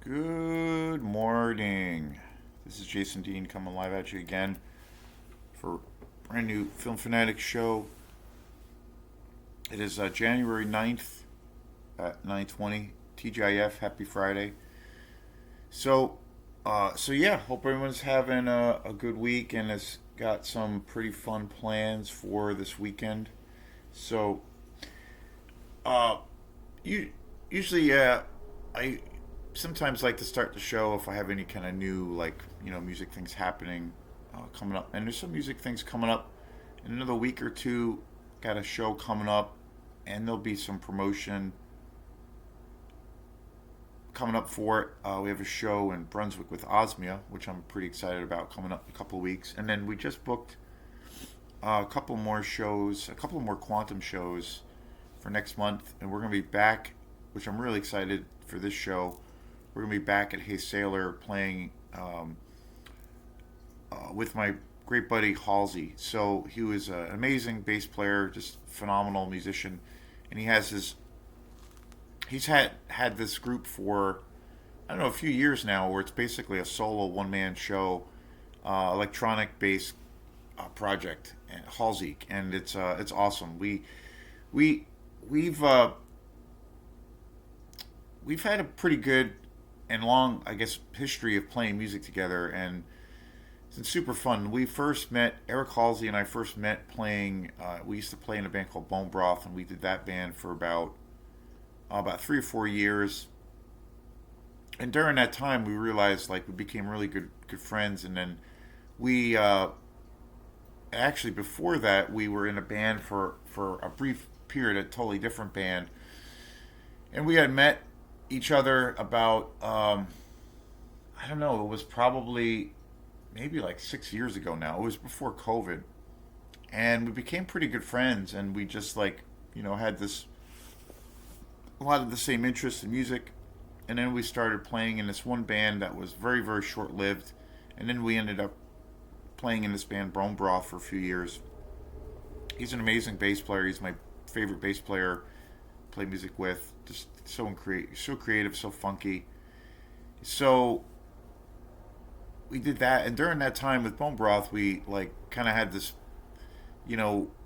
Good morning. This is Jason Dean coming live at you again for a brand new Film Fanatic show. It is January 9th at 9:20 TGIF. Happy Friday. So, hope everyone's having a good week and has got some pretty fun plans for this weekend. So, uh, you usually, I sometimes like to start the show if I have any kind of new, music things happening coming up. And there's some music things coming up in another week or two. Got a show coming up, and there'll be some promotion coming up for it. We have a show in Brunswick with Osmia, which I'm pretty excited about coming up in a couple of weeks. And then we just booked a couple more shows, a couple more quantum shows for next month, and we're going to be back, which I'm really excited for this show. We're going to be back at Hey Sailor playing with my great buddy Halsey. So he was an amazing bass player, just phenomenal musician, and he's had this group for I don't know a few years now, where it's basically a solo one man show, electronic bass project, Halsey, and it's awesome. We we've we've had a pretty good and long, I guess, history of playing music together, and it's been super fun. We first met, Eric Halsey and I first met playing. We used to play in a band called Bone Broth, and we did that band for about 3 or 4 years. And during that time, we realized we became really good friends, and then we actually before that we were in a band for a brief period, a totally different band, and we had met each other about I don't know, it was probably maybe like 6 years ago now. It was before COVID, and we became pretty good friends, and we just had this a lot of the same interests in music, and then we started playing in this one band that was very very short lived, and then we ended up playing in this band Bone Broth for a few years. He's an amazing bass player. He's my favorite bass player to play music with. Just so creative, so funky. So we did that, and during that time with Bone Broth, we kind of had this,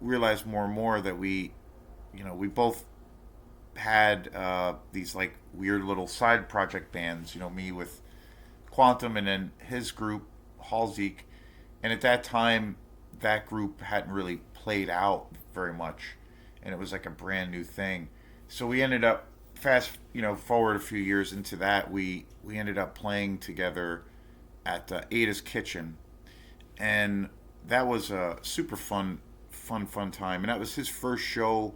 realized more and more that we both had these weird little side project bands. Me with Quantum, and then his group Halsey. And at that time, that group hadn't really played out very much, and it was like a brand new thing. So we ended up fast, forward a few years into that, we ended up playing together at Ada's Kitchen, and that was a super fun time. And that was his first show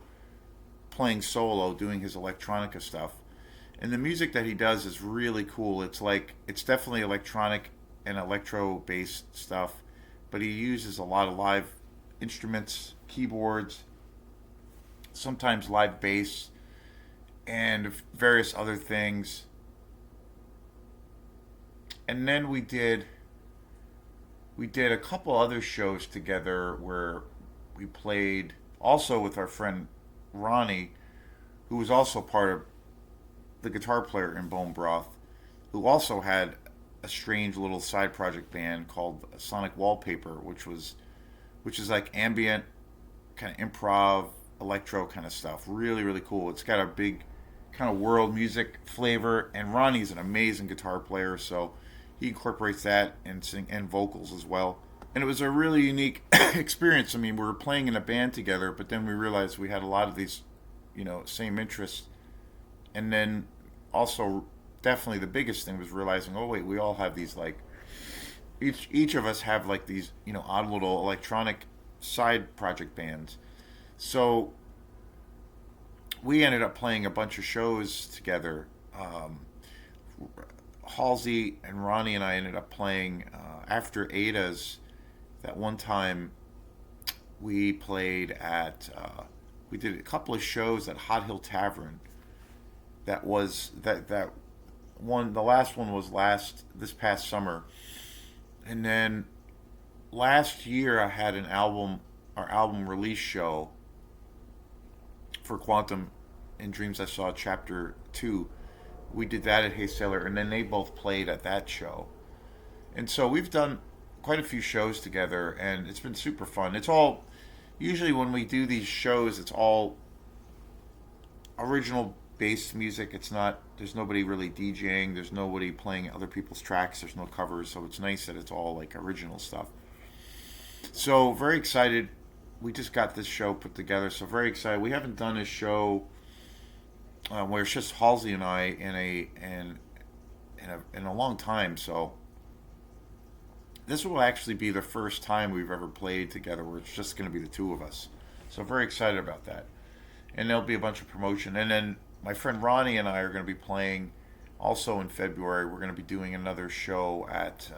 playing solo, doing his electronica stuff. And the music that he does is really cool. It's definitely electronic and electro based stuff, but he uses a lot of live instruments, keyboards, sometimes live bass, and various other things. And then we did a couple other shows together where we played also with our friend Ronnie, who was also part of the guitar player in Bone Broth, who also had a strange little side project band called Sonic Wallpaper, which is like ambient kind of improv electro kind of stuff. Really really cool. It's got a big kind of world music flavor, and Ronnie's an amazing guitar player, so he incorporates that and sing and vocals as well. And it was a really unique experience. I mean, we were playing in a band together, but then we realized we had a lot of these, same interests. And then also, definitely the biggest thing was realizing, oh wait, we all have these each of us have these odd little electronic side project bands. So we ended up playing a bunch of shows together. Halsey and Ronnie and I ended up playing after Ada's. That one time we played at we did a couple of shows at Hot Hill Tavern. That one, the last one was last this past summer, and then last year I had our album release show for Quantum in Dreams I Saw Chapter 2, We did that at Hay Sailor, and then they both played at that show. And so we've done quite a few shows together, and it's been super fun. It's all usually when we do these shows, it's all original based music. It's not there's nobody really DJing. There's nobody playing other people's tracks. There's no covers, so it's nice that it's all like original stuff. So very excited. We just got this show put together, so very excited. We haven't done a show where it's just Halsey and I in a long time. So this will actually be the first time we've ever played together where it's just going to be the two of us. So very excited about that. And there'll be a bunch of promotion. And then my friend Ronnie and I are going to be playing also in February. We're going to be doing another show at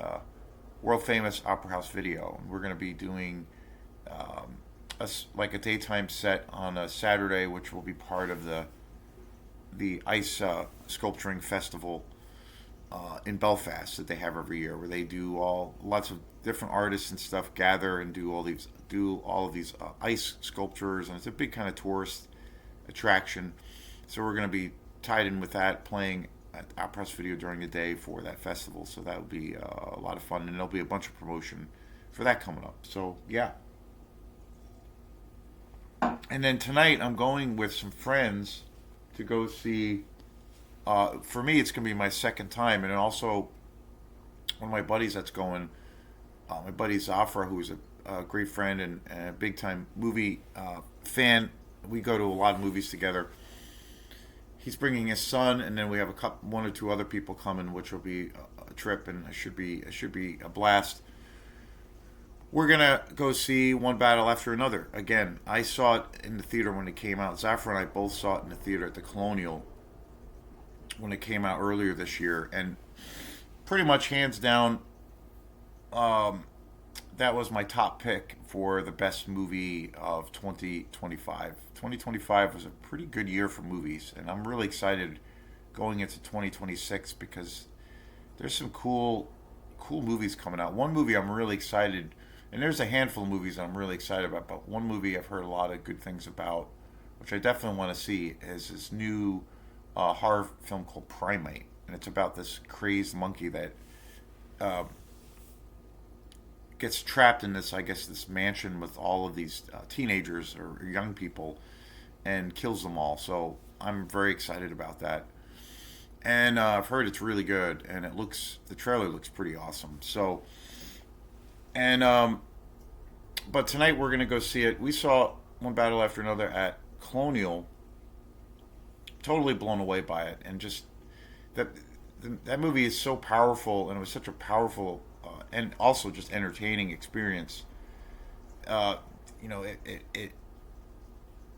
world famous Opera House Video. And we're going to be doing like a daytime set on a Saturday, which will be part of the ice sculpturing festival in Belfast that they have every year, where they do lots of different artists and stuff gather and do all of these ice sculptures, and it's a big kind of tourist attraction. So we're going to be tied in with that, playing at Opera House Video during the day for that festival. So that will be a lot of fun, and there'll be a bunch of promotion for that coming up. So yeah. And then tonight I'm going with some friends to go see. For me, it's going to be my second time, and then also one of my buddies that's going. My buddy Zafra, who's a great friend and a big time movie fan. We go to a lot of movies together. He's bringing his son, and then we have one or two other people coming, which will be a trip, and it should be a blast. We're gonna go see One Battle After Another again. I saw it in the theater when it came out. Zafra and I both saw it in the theater at the Colonial when it came out earlier this year, and pretty much hands down, that was my top pick for the best movie of 2025. 2025 was a pretty good year for movies, and I'm really excited going into 2026 because there's some cool movies coming out. One movie I'm really excited, and there's a handful of movies I'm really excited about, but one movie I've heard a lot of good things about, which I definitely want to see, is this new horror film called Primate, and it's about this crazed monkey that gets trapped in this mansion with all of these teenagers or young people, and kills them all. So I'm very excited about that, and I've heard it's really good, and the trailer looks pretty awesome. So, and but tonight we're gonna go see it. We saw One Battle After Another at Colonial. Totally blown away by it, and just that that movie is so powerful, and it was such a powerful and also just entertaining experience. Uh,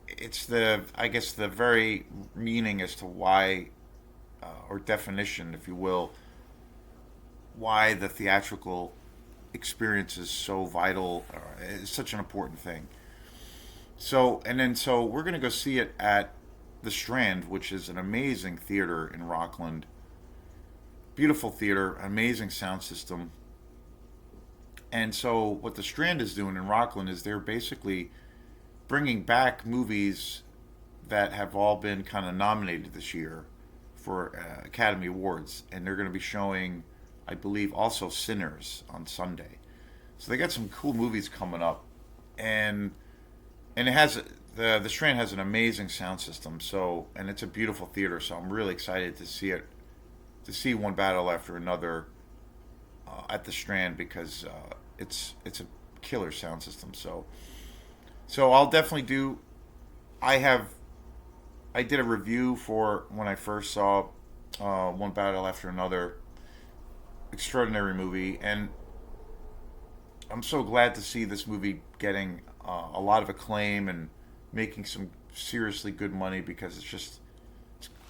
it's the very meaning as to why, or definition, if you will, why the theatrical experience is so vital, is such an important thing. So we're gonna go see it at the Strand, which is an amazing theater in Rockland. Beautiful theater, amazing sound system. And so what the Strand is doing in Rockland is they're basically bringing back movies that have all been kind of nominated this year for Academy Awards, and they're going to be showing, I believe, also Sinners on Sunday. So they got some cool movies coming up, and it has the Strand has an amazing sound system. So, and it's a beautiful theater. So I'm really excited to see One Battle After Another at the Strand, because it's a killer sound system. So I'll definitely do. I did a review for when I first saw One Battle After Another. Extraordinary movie, and I'm so glad to see this movie getting a lot of acclaim and making some seriously good money, because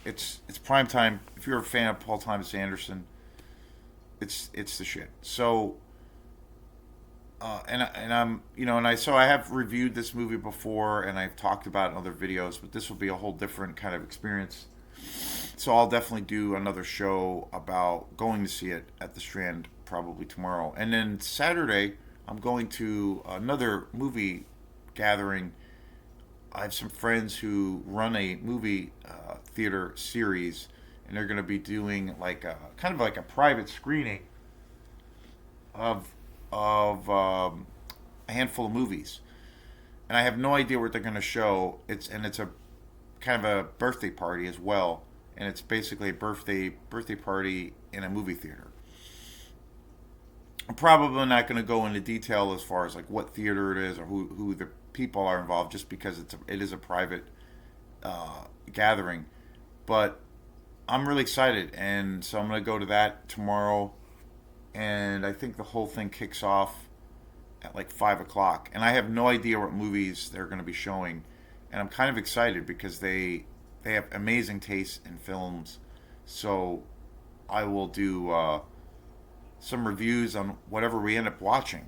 it's prime time. If you're a fan of Paul Thomas Anderson, it's the shit. So I have reviewed this movie before, and I've talked about it in other videos, but this will be a whole different kind of experience. So I'll definitely do another show about going to see it at the Strand probably tomorrow. And then Saturday, I'm going to another movie gathering. I have some friends who run a movie theater series, and they're going to be doing like a kind of like a private screening of of a handful of movies, and I have no idea what they're going to show. It's a kind of a birthday party as well, and it's basically a birthday party in a movie theater. I'm probably not going to go into detail as far as like what theater it is or who the people are involved, just because it is a private gathering. But I'm really excited, and so I'm going to go to that tomorrow, and I think the whole thing kicks off at like 5 o'clock, and I have no idea what movies they're going to be showing, and I'm kind of excited because they have amazing taste in films, so I will do some reviews on whatever we end up watching.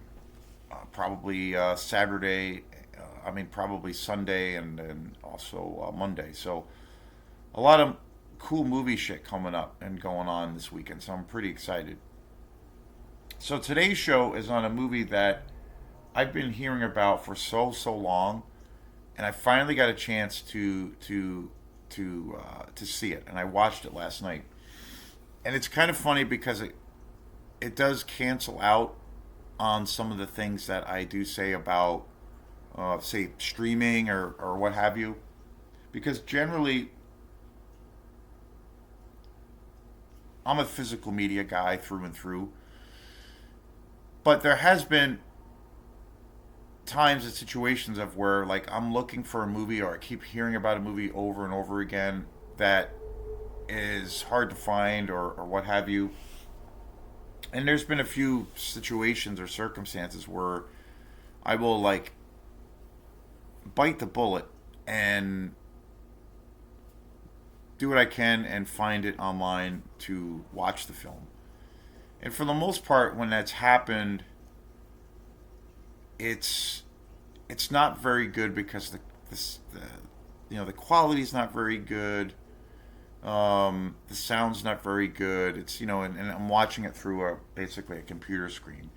Probably Saturday, I mean probably Sunday, and also Monday. So a lot of cool movie shit coming up and going on this weekend, so I'm pretty excited. So today's show is on a movie that I've been hearing about for so long, and I finally got a chance to see it, and I watched it last night. And it's kind of funny because it does cancel out on some of the things that I do say about say streaming or what have you, because generally I'm a physical media guy through and through, but there has been times and situations of where like I'm looking for a movie or I keep hearing about a movie over and over again that is hard to find or what have you. And there's been a few situations or circumstances where I will like bite the bullet and do what I can and find it online to watch the film. And for the most part, when that's happened, it's it's not very good because the the quality's not very good. The sound's not very good. It's and I'm watching it through a basically a computer screen.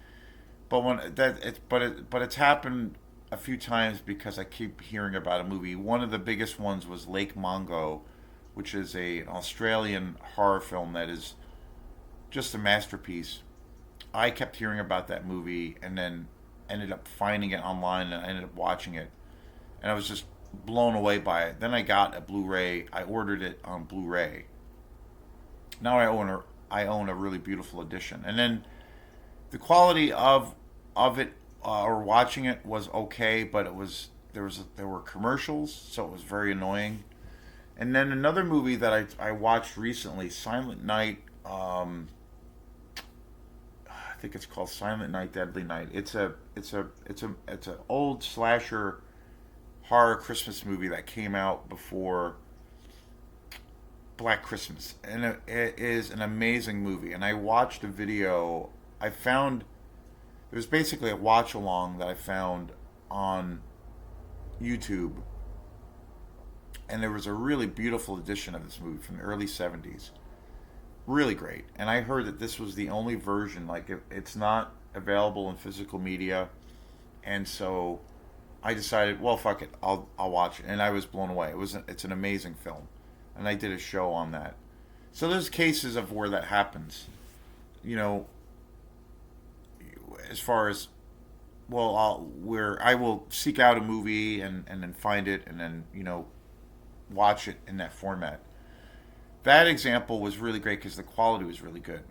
But when that it but it's happened a few times because I keep hearing about a movie. One of the biggest ones was Lake Mongo, which is an Australian horror film that is just a masterpiece. I kept hearing about that movie and then ended up finding it online and I ended up watching it, and I was just blown away by it. Then I got a Blu-ray. I ordered it on Blu-ray. Now I own a really beautiful edition. And then the quality of it or watching it was okay, but there were commercials, so it was very annoying. And then another movie that I watched recently, Silent Night. I think it's called Silent Night, Deadly Night. It's a old slasher horror Christmas movie that came out before Black Christmas, and it is an amazing movie. And I watched a video. I found it was basically a watch along that I found on YouTube, and there was a really beautiful edition of this movie from the early '70s. Really great. And I heard that this was the only version. Like it's not available in physical media, and so I decided, well, fuck it, I'll watch it, and I was blown away. It's an amazing film, and I did a show on that. So there's cases of where that happens, you know, as far as well, where I will seek out a movie and then find it and then watch it in that format. That example was really great because the quality was really good,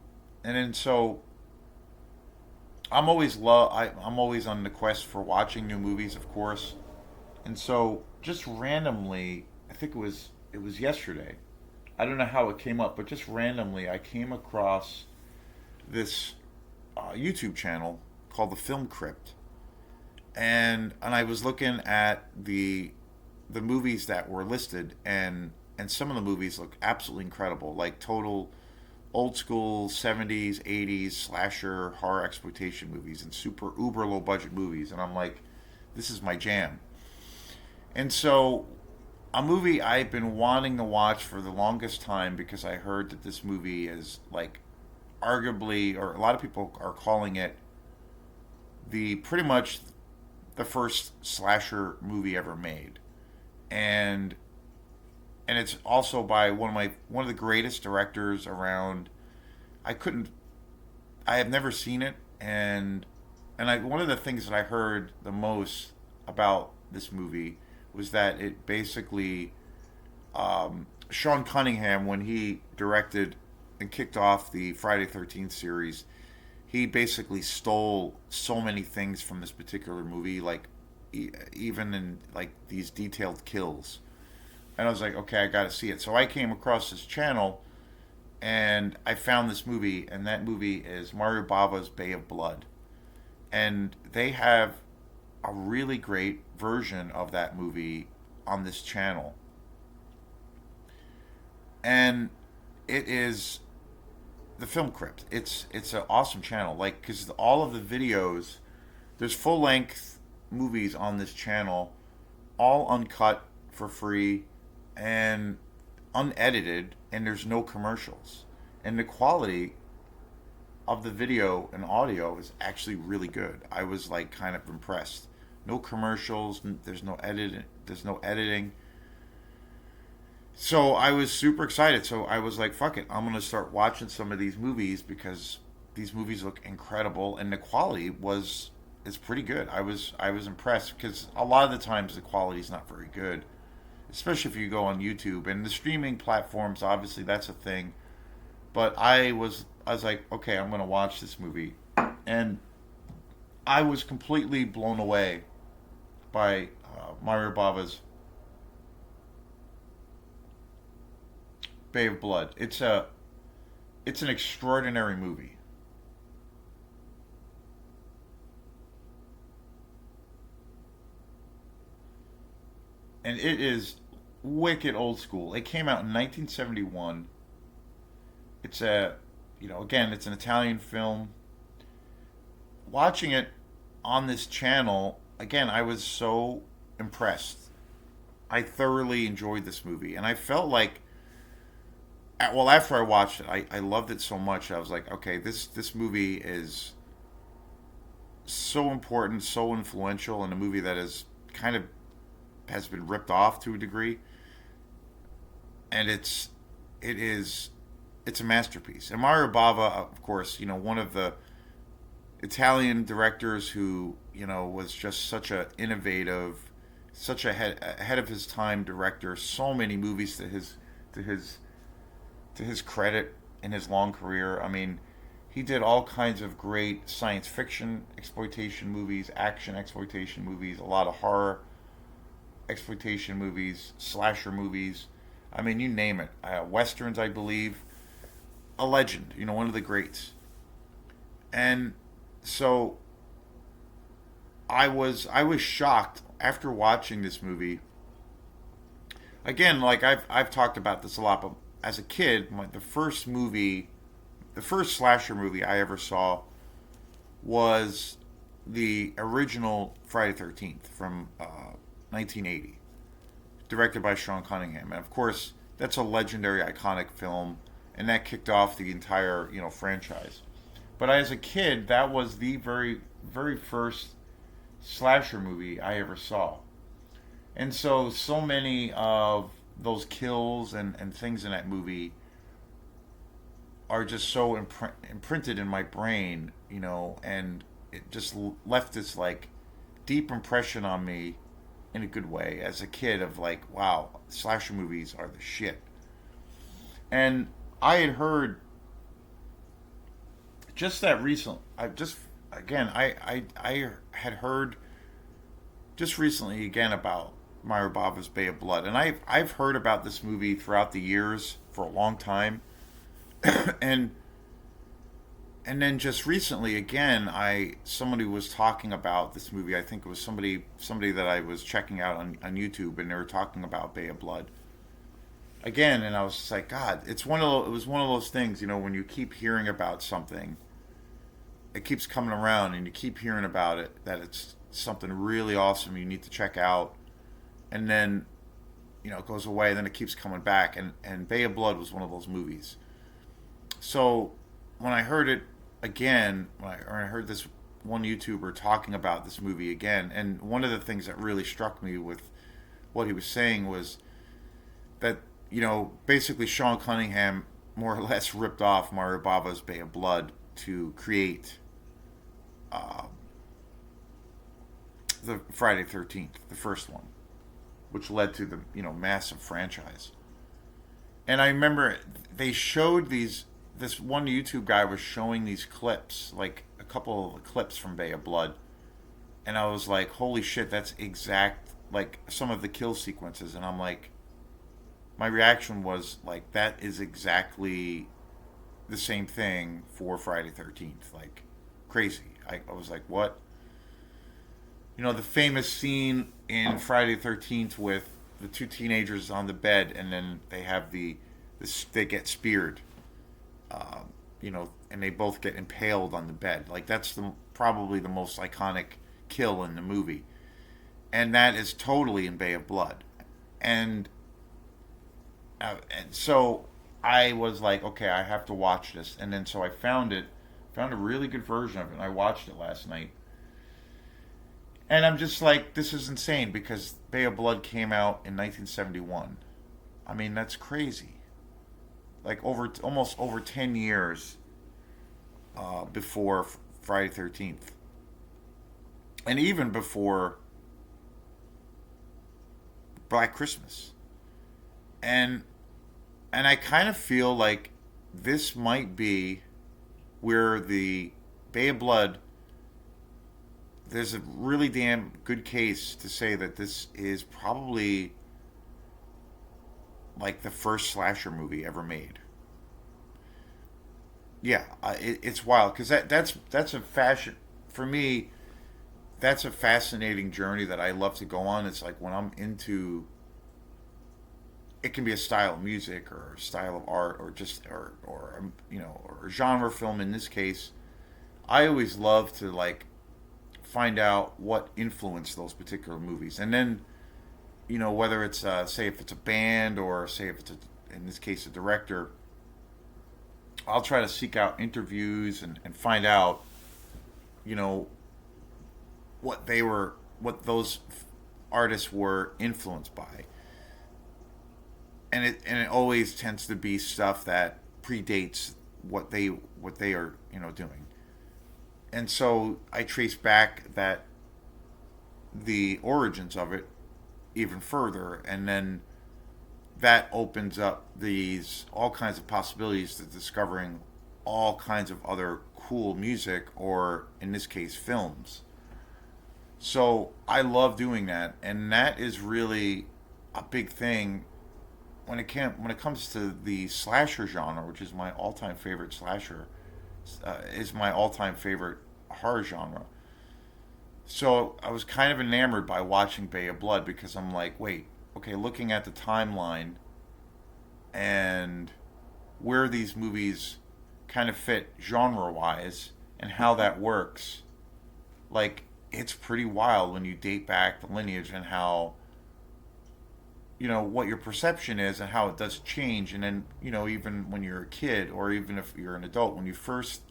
and then so I'm always on the quest for watching new movies, of course. And so just randomly, I think it was yesterday. I don't know how it came up, but just randomly I came across this YouTube channel called the Film Crypt. And I was looking at the movies that were listed, and some of the movies look absolutely incredible, like total old school 70s, 80s slasher horror exploitation movies and super uber low budget movies. And I'm like, this is my jam. And so, a movie I've been wanting to watch for the longest time because I heard that this movie is like arguably, or a lot of people are calling it the pretty much the first slasher movie ever made. And and it's also by one of the greatest directors around. I couldn't. I have never seen it, one of the things that I heard the most about this movie was that it basically Sean Cunningham, when he directed and kicked off the Friday 13th series, he basically stole so many things from this particular movie, like even in like these detailed kills. And I was like, okay, I got to see it. So I came across this channel and I found this movie, and that movie is Mario Bava's Bay of Blood. And they have a really great version of that movie on this channel. And it is the Film Crypt. It's an awesome channel, like because all of the videos, there's full length movies on this channel, all uncut for free and unedited, and there's no commercials. And the quality of the video and audio is actually really good. I was like kind of impressed. No commercials. There's no edit. There's no editing. So I was super excited. So I was like, "Fuck it! I'm gonna start watching some of these movies because these movies look incredible, and the quality was is pretty good." I was impressed because a lot of the times the quality is not very good, especially if you go on YouTube and the streaming platforms. Obviously, that's a thing. But I was like, okay, I'm gonna watch this movie, and I was completely blown away by Mario Bava's Bay of Blood. It's an extraordinary movie, and it is wicked old school. It came out in 1971. It's again, it's an Italian film. Watching it on this channel, again, I was so impressed. I thoroughly enjoyed this movie, and I felt like, well, after I watched it, I loved it so much. I was like, okay, this movie is so important, so influential, and a movie that is kind of has been ripped off to a degree, and it is it's a masterpiece. And Mario Bava, of course, one of the Italian directors who was just such a innovative, such a ahead of his time director. So many movies to his to his credit in his long career. I mean, he did all kinds of great science fiction exploitation movies, action exploitation movies, a lot of horror exploitation movies, slasher movies. I mean, you name it. Westerns, I believe. A legend, one of the greats. And so I was shocked after watching this movie. Again, like I've talked about this a lot, but as a kid, the first slasher movie I ever saw was the original Friday 13th from 1980, directed by Sean Cunningham. And of course, that's a legendary, iconic film, and that kicked off the entire franchise. But as a kid, that was the very very first slasher movie I ever saw. And so many of those kills and things in that movie are just so imprinted in my brain, and it just left this like deep impression on me in a good way as a kid of like, wow, slasher movies are the shit. And I had heard just that recent. I just again, I had heard just recently again about Mario Bava's Bay of Blood, and I've heard about this movie throughout the years for a long time, and then just recently again, somebody was talking about this movie. I think it was somebody that I was checking out on YouTube, and they were talking about Bay of Blood again, and I was just like, God, it was one of those things, when you keep hearing about something, it keeps coming around, and you keep hearing about it, that it's something really awesome you need to check out, and then it goes away, and then it keeps coming back, and Bay of Blood was one of those movies. So when I heard it again, or I heard this one YouTuber talking about this movie again, and one of the things that really struck me with what he was saying was that basically Sean Cunningham more or less ripped off Mario Bava's Bay of Blood to create uh, the Friday 13th, the first one, which led to the massive franchise. And I remember they showed these. This one YouTube guy was showing these clips, like a couple of clips from Bay of Blood, and I was like, "Holy shit, that's exact like some of the kill sequences." And I'm like, my reaction was like, "That is exactly the same thing for Friday 13th." Like, crazy. I was like, "What?" The famous scene in Friday 13th with the two teenagers on the bed, and then they have they get speared, and they both get impaled on the bed. Like that's probably the most iconic kill in the movie, and that is totally in Bay of Blood, and so I was like, okay, I have to watch this, and then so I found a really good version of it, and I watched it last night, and I'm just like, this is insane because Bay of Blood came out in 1971. I mean, that's crazy. Like almost over 10 years before Friday 13th, and even before Black Christmas, and I kind of feel like this might be where the Bay of Blood. There's a really damn good case to say that this is probably like the first slasher movie ever made. Yeah, it's wild because that's a fashion for me. That's a fascinating journey that I love to go on. It's like when I'm into, it can be a style of music or a style of art or just or a genre film in this case. I always love to like find out what influenced those particular movies, and then whether it's say if it's a band or say if it's in this case a director, I'll try to seek out interviews and find out you know what those artists were influenced by, and it always tends to be stuff that predates what they are doing. And so I trace back the origins of it even further, and then that opens up these all kinds of possibilities to discovering all kinds of other cool music, or in this case films. So I love doing that, and that is really a big thing when it comes to the slasher genre, which is my all-time favorite slasher, is my all-time favorite horror genre. So I was kind of enamored by watching Bay of Blood because I'm like, wait, okay, looking at the timeline and where these movies kind of fit genre wise and how that works, like it's pretty wild when you date back the lineage and how what your perception is and how it does change. And then even when you're a kid or even if you're an adult, when you first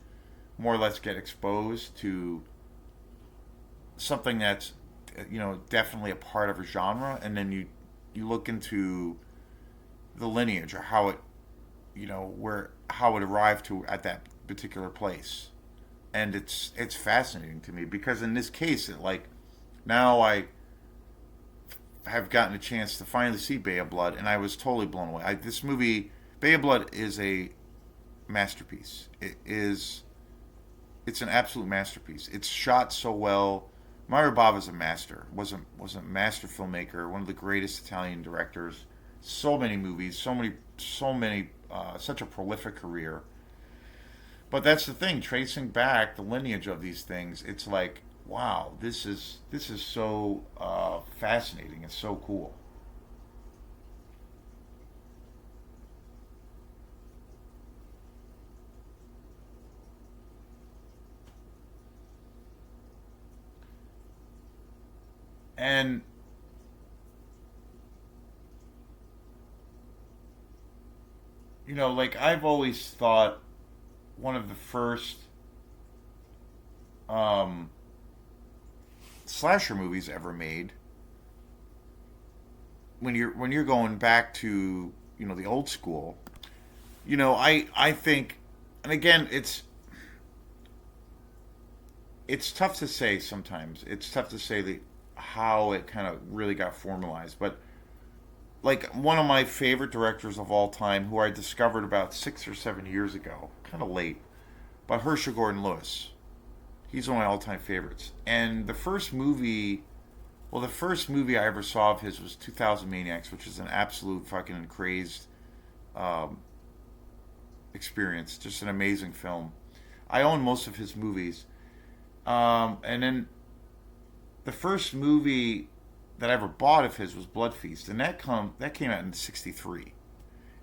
more or less get exposed to something that's definitely a part of a genre, and then you look into the lineage or how it where how it arrived to at that particular place. And it's fascinating to me because in this case it like now I have gotten a chance to finally see Bay of Blood, and I was totally blown away. This movie Bay of Blood is a masterpiece. It's an absolute masterpiece. It's shot so well. Mario Bava is a master. Was a master filmmaker, one of the greatest Italian directors. So many movies, so many, such a prolific career. But that's the thing. Tracing back the lineage of these things, it's like, wow, this is so fascinating. It's so cool. And like I've always thought one of the first um, slasher movies ever made. When you're going back to the old school. I think, and again, it's tough to say sometimes. It's tough to say how it kind of really got formalized, but like one of my favorite directors of all time, who I discovered about 6 or 7 years ago, kind of late, but Herschel Gordon Lewis. He's one of my all-time favorites. And the first movie I ever saw of his was 2000 Maniacs, which is an absolute fucking crazed um, experience. Just an amazing film. I own most of his movies. And then the first movie that I ever bought of his was Blood Feast, and that came out in '63.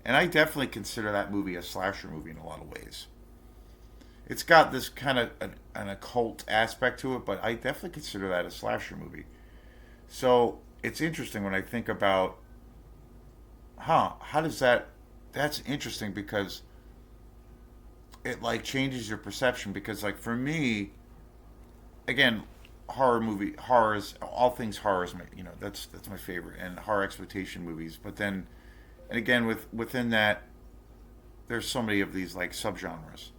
And I definitely consider that movie a slasher movie in a lot of ways. It's got this kind of an occult aspect to it, but I definitely consider that a slasher movie. So it's interesting when I think about, how does that's interesting because it like changes your perception because like for me, again, horrors, all things horror is my, that's my favorite, and horror exploitation movies. But then, and again, within that, there's so many of these like subgenres,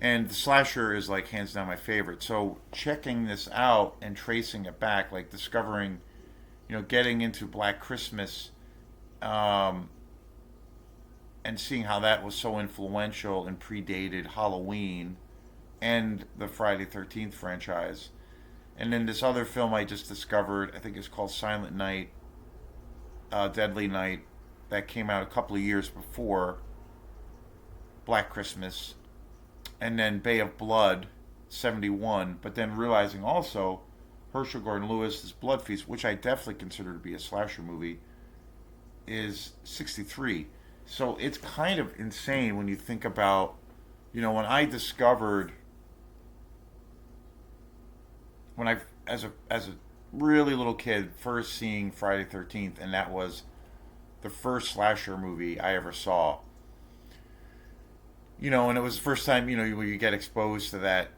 and the slasher is like hands down my favorite. So checking this out and tracing it back, like discovering, getting into Black Christmas, um, and seeing how that was so influential and predated Halloween and the Friday 13th franchise. And then this other film I just discovered, I think it's called Silent Night, Deadly Night, that came out a couple of years before Black Christmas. And then Bay of Blood, 71. But then realizing also Herschel Gordon Lewis' Blood Feast, which I definitely consider to be a slasher movie, is 63. So it's kind of insane when you think about, when I discovered when I as a really little kid first seeing Friday 13th, and that was the first slasher movie I ever saw. And it was the first time where you get exposed to that,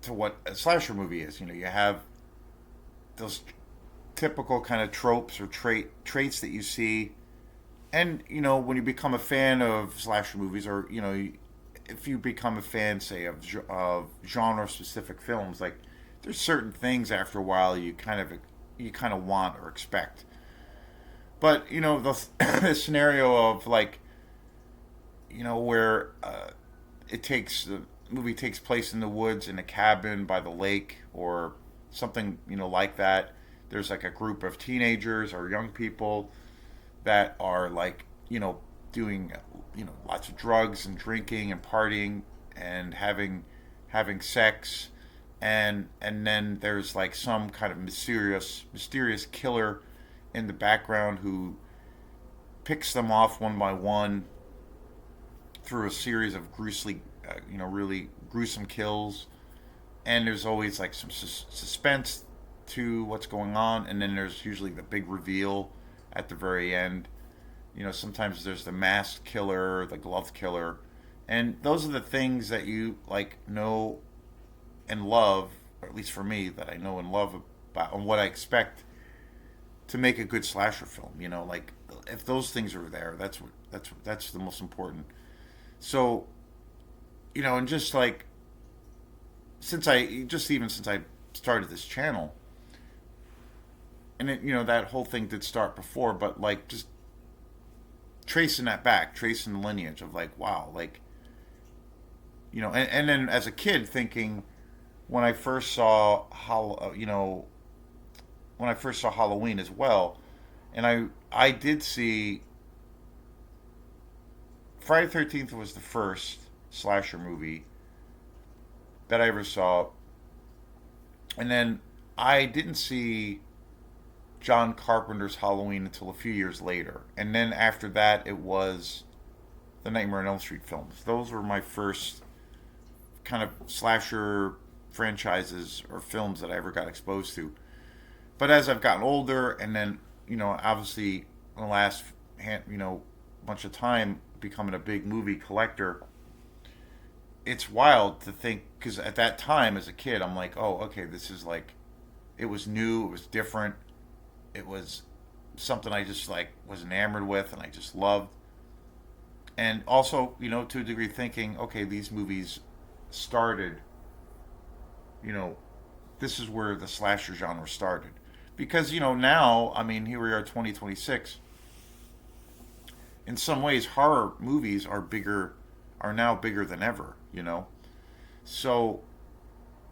to what a slasher movie is. You have those typical kind of tropes or traits that you see, and when you become a fan of slasher movies, or if you become a fan, say, of genre specific films, like there's certain things after a while you kind of want or expect. But the scenario of like where the movie takes place in the woods in a cabin by the lake or something like that. There's like a group of teenagers or young people that are like doing lots of drugs and drinking and partying and having sex, and then there's like some kind of mysterious killer in the background who picks them off one by one through a series of really gruesome kills. And there's always like some suspense to what's going on, and then there's usually the big reveal at the very end. Sometimes there's the masked killer, the glove killer, and those are the things that you like know and love, or at least for me, that I know and love about, and what I expect to make a good slasher film. Like if those things are there, that's the most important. So, and just like since I started this channel, and that whole thing did start before, but like just tracing that back, tracing the lineage of like, wow, like and then as a kid thinking when I first saw when I first saw Halloween as well, and I did see Friday 13th was the first slasher movie that I ever saw, and then I didn't see John Carpenter's Halloween until a few years later, and then after that it was the Nightmare on Elm Street films. Those were my first kind of slasher franchises or films that I ever got exposed to. But as I've gotten older, and then obviously in the last bunch of time becoming a big movie collector, it's wild to think, because at that time as a kid I'm like, oh, okay, this is like, it was new, it was different, it was something I just like was enamored with and I just loved. And also, to a degree, thinking, okay, these movies started, you know, this is where the slasher genre started. Because, now, I mean, here we are, 2026. In some ways, horror movies are now bigger than ever, So,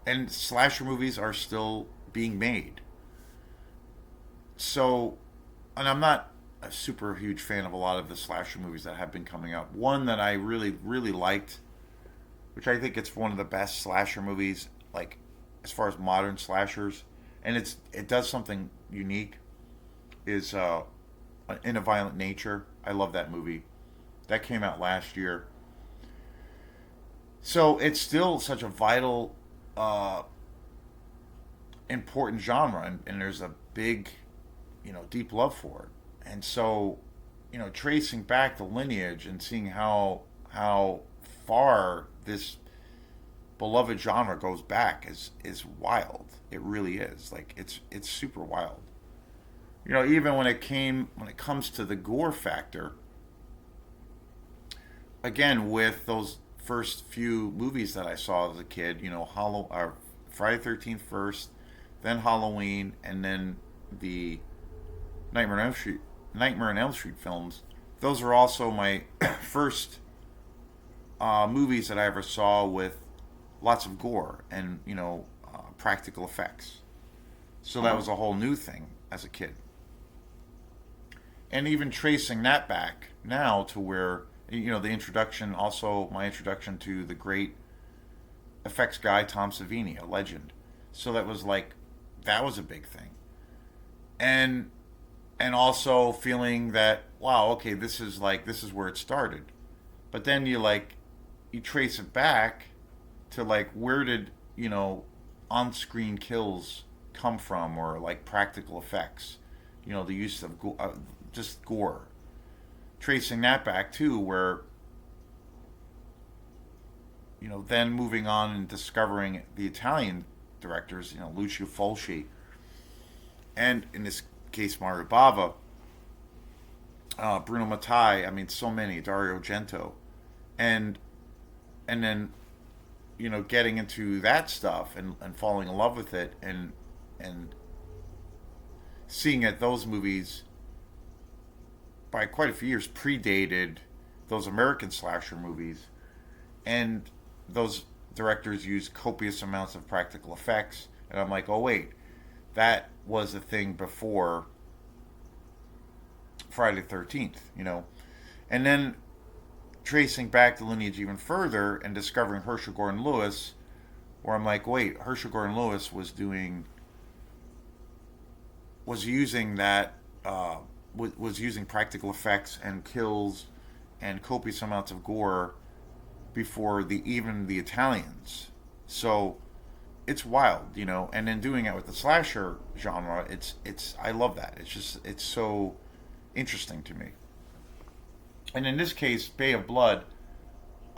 and slasher movies are still being made. So, and I'm not a super huge fan of a lot of the slasher movies that have been coming out. One that I really, really liked, which I think it's one of the best slasher movies, like as far as modern slashers, and it does something unique. Is In a Violent Nature. I love that movie. That came out last year. So it's still such a vital, uh, important genre, and there's a big, deep love for it. And so, tracing back the lineage and seeing how far this beloved genre goes back is wild. It really is. Like it's super wild. Even when it comes to the gore factor, again with those first few movies that I saw as a kid, Friday 13th first, then Halloween, and then the Nightmare on Elm Street films. Those are also my first movies that I ever saw with lots of gore and practical effects. So that was a whole new thing as a kid. And even tracing that back now to where the introduction, also my introduction to the great effects guy Tom Savini, a legend. So that was a big thing. And also feeling that, wow, okay, this is where it started. But then you trace it back to where did on-screen kills come from, or practical effects, the use of just gore. Tracing that back too, where then moving on and discovering the Italian directors, Lucio Fulci, and in this case Mario Bava, Bruno Mattei. I mean, so many, Dario Argento, and then getting into that stuff and falling in love with it, and seeing that those movies by quite a few years predated those American slasher movies, and those directors used copious amounts of practical effects, and I'm like, oh wait, that was a thing before Friday the 13th, and then tracing back the lineage even further and discovering Herschel Gordon Lewis, where I'm like, wait, Herschel Gordon Lewis was using that was using practical effects and kills and copious amounts of gore before even the Italians. So it's wild, and then doing it with the slasher genre, it's I love that. It's so interesting to me. And in this case, Bay of Blood,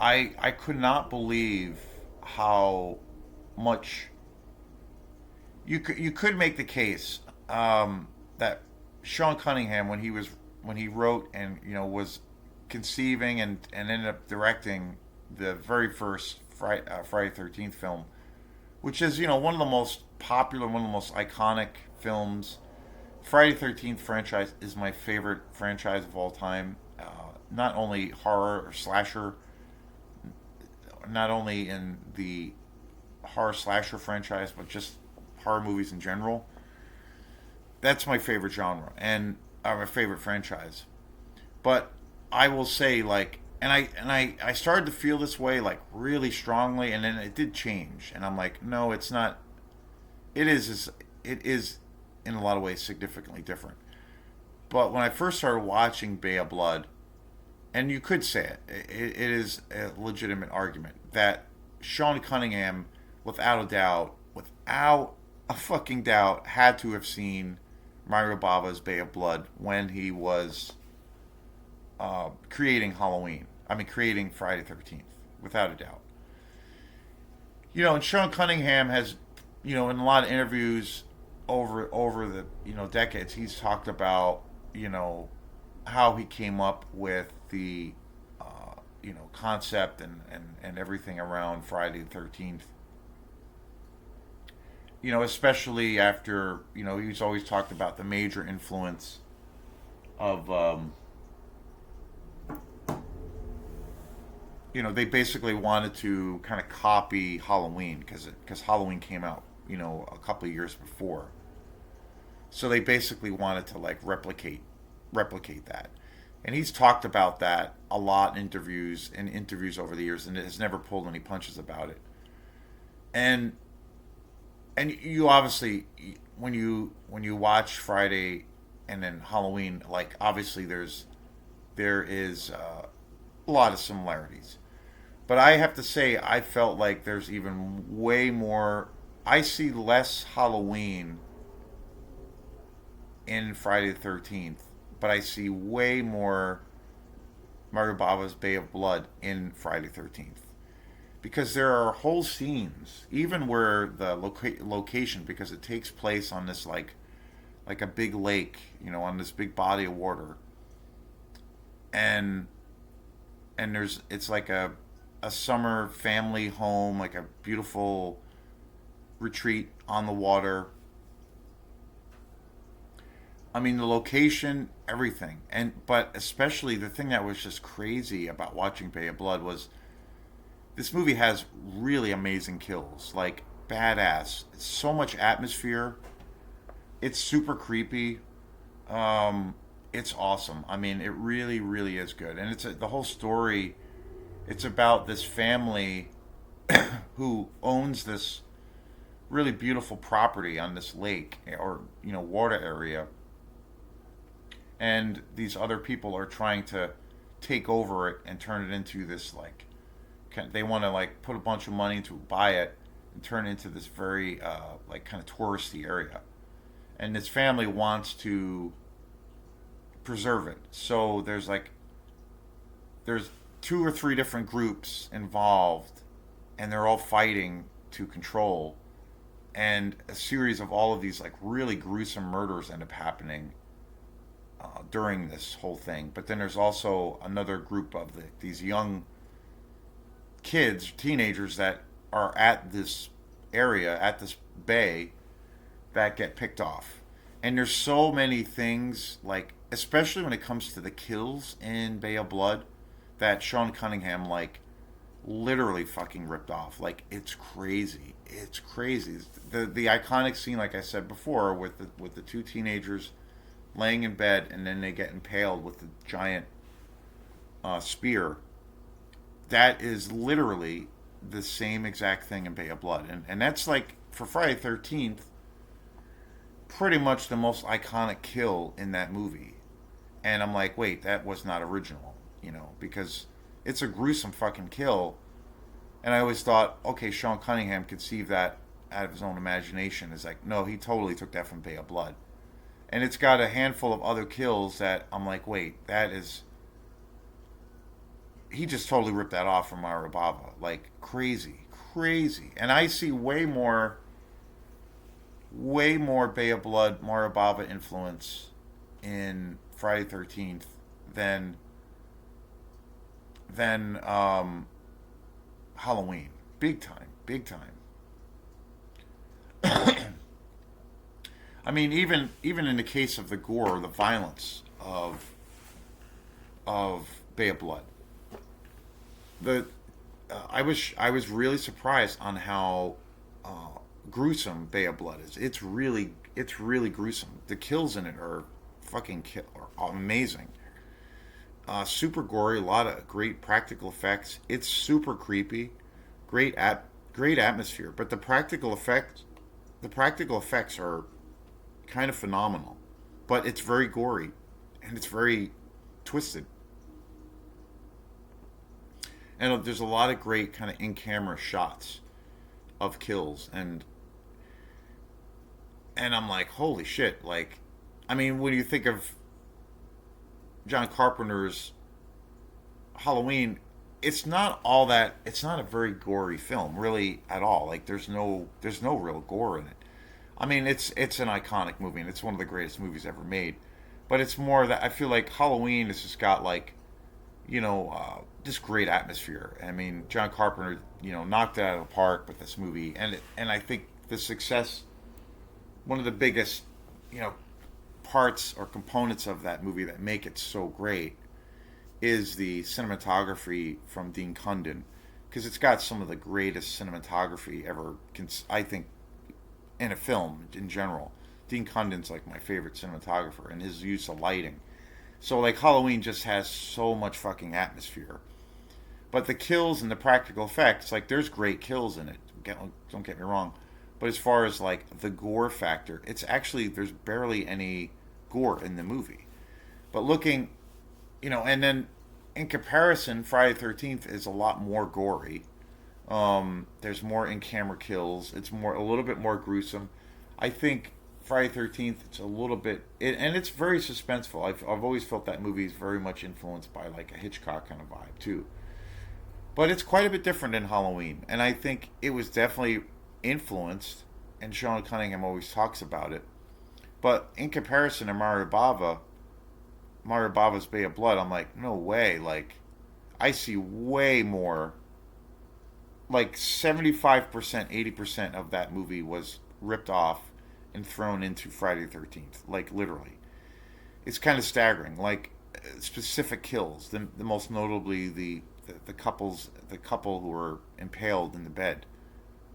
I could not believe how much you could make the case, that Sean Cunningham, when he wrote and was conceiving and ended up directing the very first Friday 13th film, which is one of the most popular, one of the most iconic films. Friday 13th franchise is my favorite franchise of all time. Not only horror or slasher, not only in the horror slasher franchise, but just horror movies in general. That's my favorite genre and my favorite franchise. But I will say, and I started to feel this way really strongly, and then it did change, and I'm like, no, it's not. It is in a lot of ways significantly different. But when I first started watching Bay of Blood, and you could say it is a legitimate argument that Sean Cunningham, without a fucking doubt, had to have seen Mario Bava's Bay of Blood when he was creating Halloween. I mean, creating Friday 13th, without a doubt. And Sean Cunningham has, in a lot of interviews over the decades, he's talked about you know, how he came up with the concept and everything around Friday the 13th. Especially after, he's always talked about the major influence of, they basically wanted to kind of copy Halloween because Halloween came out, a couple of years before. So they basically wanted to like replicate that. And he's talked about that a lot in interviews over the years, and has never pulled any punches about it. And you obviously, when you watch Friday and then Halloween, like obviously there is a lot of similarities. But I have to say, I felt like there's even way more. I see less Halloween in Friday the 13th, but I see way more Mario Bava's Bay of Blood in Friday the 13th. Because there are whole scenes, even where the location, because it takes place on this like a big lake, on this big body of water, and it's like a summer family home, like a beautiful retreat on the water. I mean, the location, everything, but especially the thing that was just crazy about watching Bay of Blood was this movie has really amazing kills, like badass. It's so much atmosphere. It's super creepy. It's awesome. I mean, it really, really is good, and the whole story. It's about this family who owns this really beautiful property on this lake or water area, and these other people are trying to take over it and turn it into this like they want to like put a bunch of money to buy it and turn it into this very like kind of touristy area, and this family wants to preserve it. So there's two or three different groups involved, and they're all fighting to control. And a series of all of these like really gruesome murders end up happening during this whole thing. But then there's also another group of these young kids, teenagers that are at this area, at this bay, that get picked off. And there's so many things, like, especially when it comes to the kills in Bay of Blood, that Sean Cunningham, like, literally fucking ripped off. Like, it's crazy. It's crazy. The iconic scene, like I said before, with the two teenagers laying in bed and then they get impaled with the giant spear. That is literally the same exact thing in Bay of Blood, and that's like for Friday 13th, pretty much the most iconic kill in that movie. And I'm like, wait, that was not original, because it's a gruesome fucking kill. And I always thought, okay, Sean Cunningham conceived that out of his own imagination. It's like, no, he totally took that from Bay of Blood. And it's got a handful of other kills that I'm like, wait, that is. He just totally ripped that off from Mario Bava. Like, crazy, crazy. And I see way more Bay of Blood, Mario Bava influence in Friday 13th than Halloween. Big time, big time. I mean, even in the case of the gore, the violence of Bay of Blood, the I was really surprised on how gruesome Bay of Blood is. It's really gruesome. The kills in it are are amazing. Super gory, a lot of great practical effects. It's super creepy, great atmosphere. But the practical effects are kind of phenomenal. But it's very gory, and it's very twisted. And there's a lot of great kind of in camera shots of kills, and I'm like, holy shit! Like, I mean, when you think of John Carpenter's Halloween, it's not all that. It's not a very gory film, really, at all. Like, there's no real gore in it. I mean, it's an iconic movie, and it's one of the greatest movies ever made. but it's more that I feel like Halloween has just got like, just great atmosphere. I mean, John Carpenter, knocked it out of the park with this movie, and I think the success, one of the biggest, you know, parts or components of that movie that make it so great is the cinematography from Dean Cundon, because it's got some of the greatest cinematography ever. I think in a film in general. Dean Cundon's like my favorite cinematographer, and his use of lighting. So like Halloween just has so much fucking atmosphere. But the kills and the practical effects, like there's great kills in it. Don't get me wrong. But as far as like the gore factor, it's actually there's barely any gore in the movie. But looking, and then in comparison, Friday the 13th is a lot more gory. There's more in-camera kills. It's a little bit more gruesome. I think Friday the 13th, it's a little bit, and it's very suspenseful. I've always felt that movie is very much influenced by like a Hitchcock kind of vibe too. But it's quite a bit different than Halloween, and I think it was definitely influenced. And Sean Cunningham always talks about it. But in comparison to Mario Bava's Bay of Blood, I'm like, no way. Like, I see way more. Like 75%, 80% of that movie was ripped off and thrown into Friday the 13th. Like, literally. It's kind of staggering. Like, specific kills. The most notably the couple who were impaled in the bed.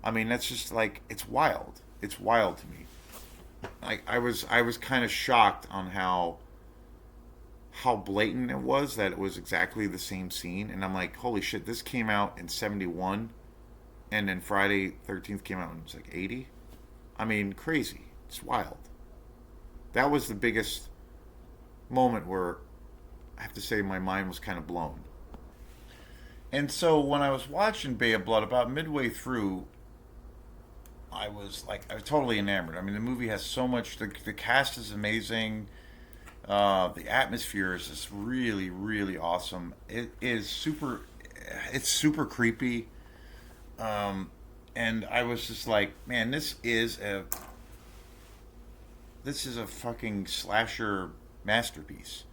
I mean, that's just like, it's wild. It's wild to me. I was kind of shocked on how blatant it was that it was exactly the same scene, and I'm like, holy shit, this came out in 71, and then Friday 13th came out when it was like 80. I mean, crazy. It's wild. That was the biggest moment where I have to say my mind was kind of blown. And so when I was watching Bay of Blood, about midway through, I was totally enamored. I mean, the movie has so much. The cast is amazing. The atmosphere is just really, really awesome. It is super. It's super creepy. And I was just like, man, this is a fucking slasher masterpiece.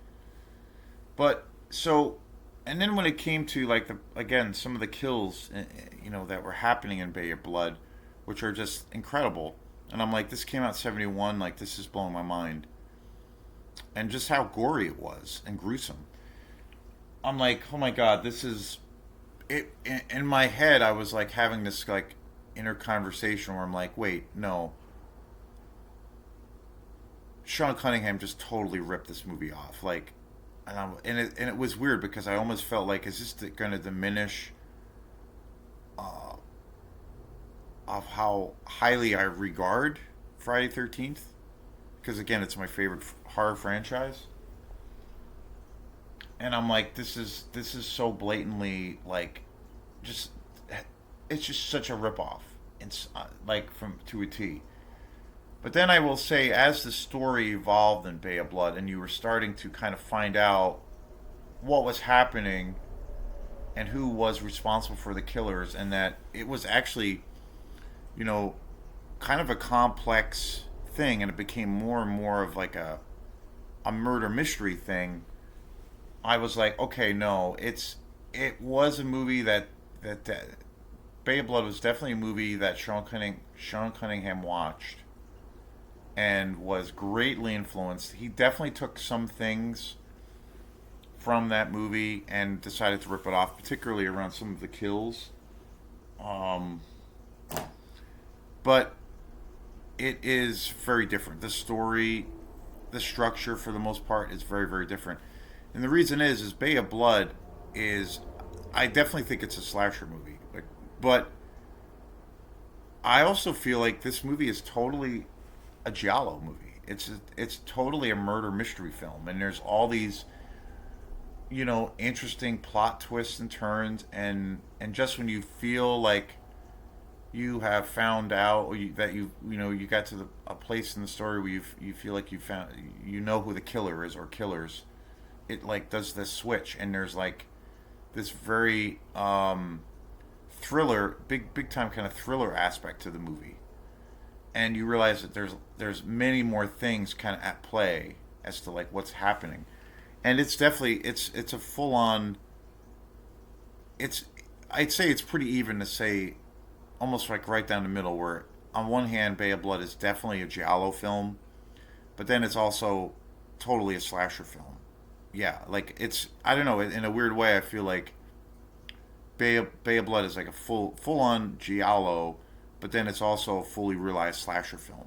But so, and then when it came to like again some of the kills, that were happening in Bay of Blood, which are just incredible. And I'm like, this came out 71, like this is blowing my mind. And just how gory it was and gruesome. I'm like, oh my god, this is it. In my head, I was like having this like inner conversation where I'm like, wait, no. Sean Cunningham just totally ripped this movie off. Like, and it was weird because I almost felt like, is this going to diminish of how highly I regard Friday 13th? Because again, it's my favorite horror franchise. And I'm like, this is so blatantly like, just it's just such a ripoff. It's like from to a T. But then I will say, as the story evolved in Bay of Blood, and you were starting to kind of find out what was happening and who was responsible for the killers, and that it was actually, you know, kind of a complex thing, and it became more and more of like a murder mystery thing. I was like, okay, no, it was a movie that Bay of Blood was definitely a movie that Sean Cunningham watched and was greatly influenced. He definitely took some things from that movie and decided to rip it off, particularly around some of the kills. Um, but it is very different. The story, the structure, for the most part, is very, very different. And the reason is Bay of Blood is, I definitely think it's a slasher movie, but I also feel like this movie is totally a giallo movie. It's totally a murder mystery film, and there's all these, interesting plot twists and turns, and just when you feel like you have found out, or that you got to a place in the story where you feel like you know who the killer is or killers, it like does this switch, and there's like this very thriller, big time kind of thriller aspect to the movie, and you realize that there's many more things kind of at play as to like what's happening. And it's definitely it's a full on. It's I'd say it's pretty even to say almost like right down the middle. Where on one hand, Bay of Blood is definitely a giallo film, but then it's also totally a slasher film. Yeah, like it's I don't know, in a weird way I feel like Bay of Blood is like a full on giallo, but then it's also a fully realized slasher film.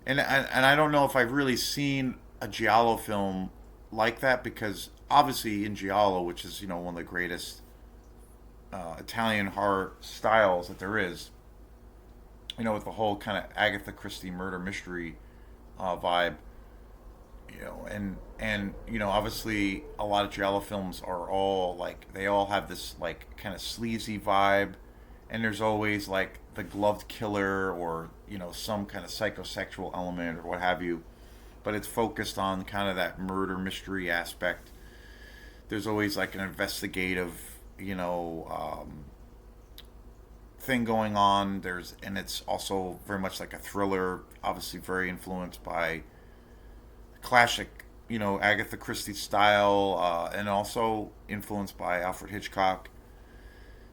And I don't know if I've really seen a giallo film like that, because obviously in giallo, which is one of the greatest Italian horror styles that there is, with the whole kind of Agatha Christie murder mystery vibe, and obviously a lot of giallo films are all like they all have this like kind of sleazy vibe, and there's always like the gloved killer or some kind of psychosexual element or what have you, but it's focused on kind of that murder mystery aspect. There's always like an investigative thing going on. And it's also very much like a thriller, obviously very influenced by classic, Agatha Christie style, and also influenced by Alfred Hitchcock.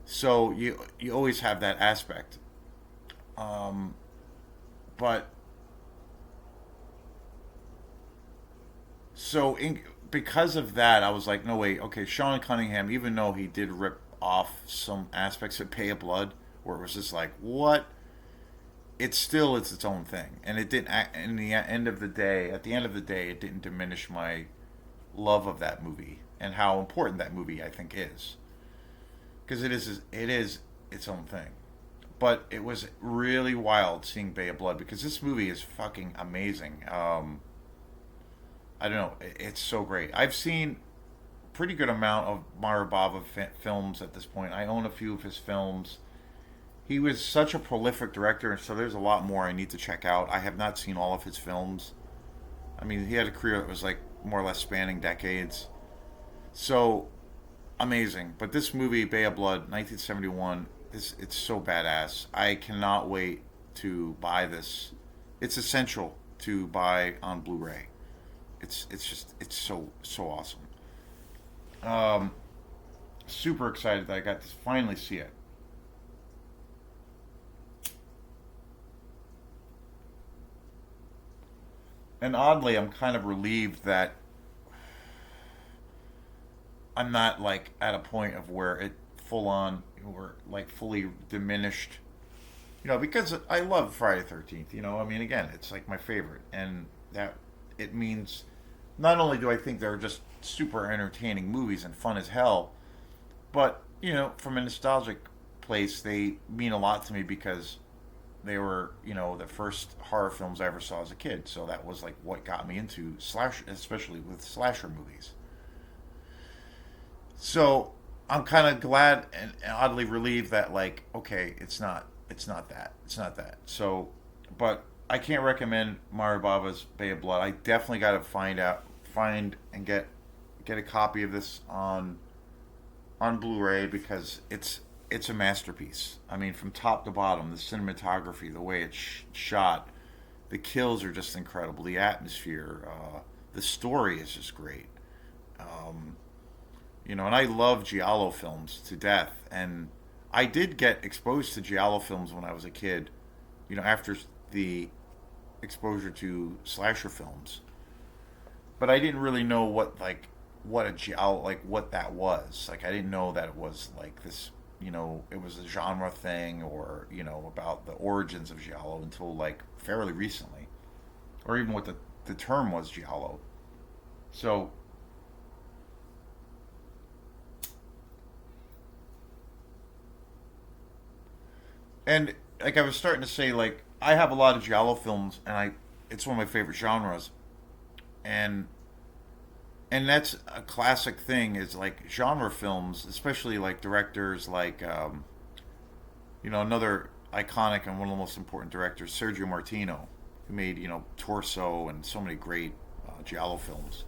So you always have that aspect. Um, but so because of that, I was like, no wait, okay, Sean Cunningham, even though he did rip off some aspects of Pay of Blood, where it was just like, what? It's its own thing, and it didn't. In the end of the day, at the end of the day, it didn't diminish my love of that movie and how important that movie I think is, because it is its own thing. But it was really wild seeing Bay of Blood because this movie is fucking amazing. I don't know, it's so great. I've seen pretty good amount of Mario Bava films at this point. I own a few of his films. He was such a prolific director, and so there's a lot more I need to check out. I have not seen all of his films. I mean, he had a career that was like more or less spanning decades. So amazing. But this movie, Bay of Blood, 1971, it's so badass. I cannot wait to buy this. It's essential to buy on Blu-ray. It's so awesome. Um, Super excited that I got to finally see it. And oddly, I'm kind of relieved that I'm not like at a point of where it full on or like fully diminished. Because I love Friday 13th. I mean, again, it's like my favorite, and that it means not only do I think they're just super entertaining movies and fun as hell, but from a nostalgic place, they mean a lot to me because they were the first horror films I ever saw as a kid. So that was like what got me into slash, especially with slasher movies. So I'm kind of glad and oddly relieved that like okay, it's not that. So, but I can't recommend Mario Bava's Bay of Blood. I definitely got to find and get a copy of this on Blu-ray because it's a masterpiece. I mean, from top to bottom, the cinematography, the way it's shot, the kills are just incredible. The atmosphere, the story is just great. Um, and I love giallo films to death. And I did get exposed to giallo films when I was a kid. After the exposure to slasher films, but I didn't really know what a giallo like what that was. Like I didn't know that it was like this. It was a genre thing, or about the origins of giallo until like fairly recently, or even what the term was giallo. So, and like I was starting to say, like I have a lot of giallo films, and it's one of my favorite genres, and that's a classic thing is like genre films, especially like directors like another iconic and one of the most important directors, Sergio Martino, who made Torso and so many great giallo films.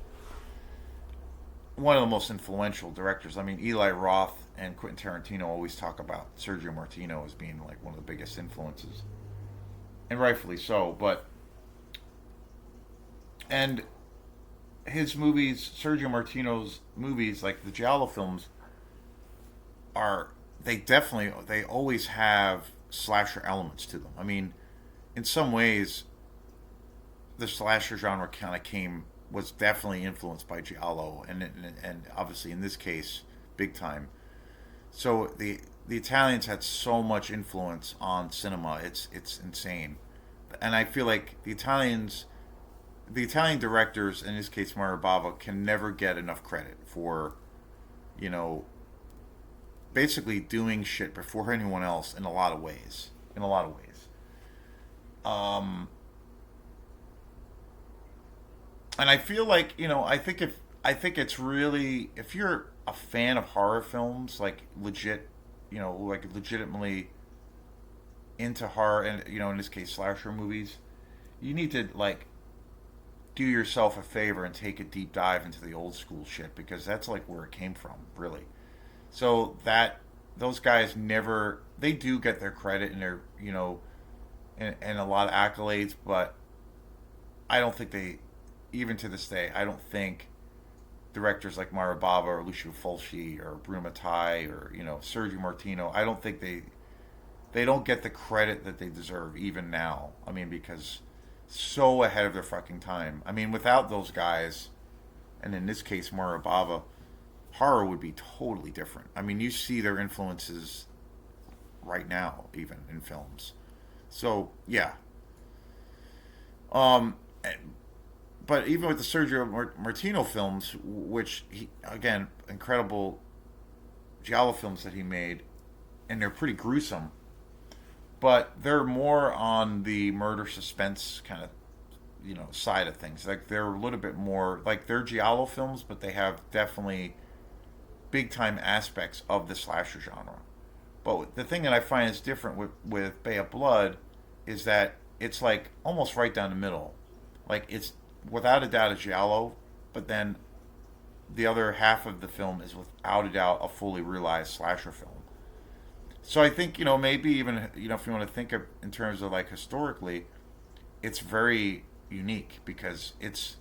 One of the most influential directors. I mean, Eli Roth and Quentin Tarantino always talk about Sergio Martino as being like one of the biggest influences, and rightfully so. But and his movies, Sergio Martino's movies, like the Giallo films, are they always have slasher elements to them. I mean, in some ways, the slasher genre kind of came was definitely influenced by Giallo, and obviously in this case, big time. So the Italians had so much influence on cinema. It's insane, and I feel like the Italian directors, in this case Mario Bava, can never get enough credit for, you know, basically doing shit before anyone else in a lot of ways. In a lot of ways. Um, and I feel like, I think it's really, if you're a fan of horror films, like legit, like legitimately into horror, and in this case slasher movies, you need to like do yourself a favor and take a deep dive into the old school shit, because that's like where it came from, really. So that those guys never, they do get their credit and their, and a lot of accolades, but I don't think they, even to this day, I don't think directors like Mario Bava or Lucio Fulci or Bruno Mattei or Sergio Martino, I don't think they don't get the credit that they deserve even now. I mean, because so ahead of their fucking time. I mean, without those guys, and in this case Mario Bava, horror would be totally different. I mean, you see their influences right now, even in films. So yeah, um, but even with the Sergio Martino films, which he, again, incredible giallo films that he made, and they're pretty gruesome, but they're more on the murder suspense kind of side of things. Like they're a little bit more like they're giallo films, but they have definitely big time aspects of the slasher genre. But the thing that I find is different with Bay of Blood is that it's like almost right down the middle. Like it's without a doubt a giallo, but then the other half of the film is without a doubt a fully realized slasher film. So I think maybe even if you want to think of in terms of like historically, it's very unique because it's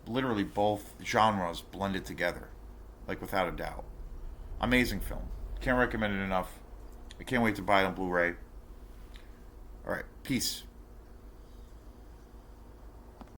literally both genres blended together, like without a doubt. Amazing film. Can't recommend it enough. I can't wait to buy it on Blu-ray. All right, peace.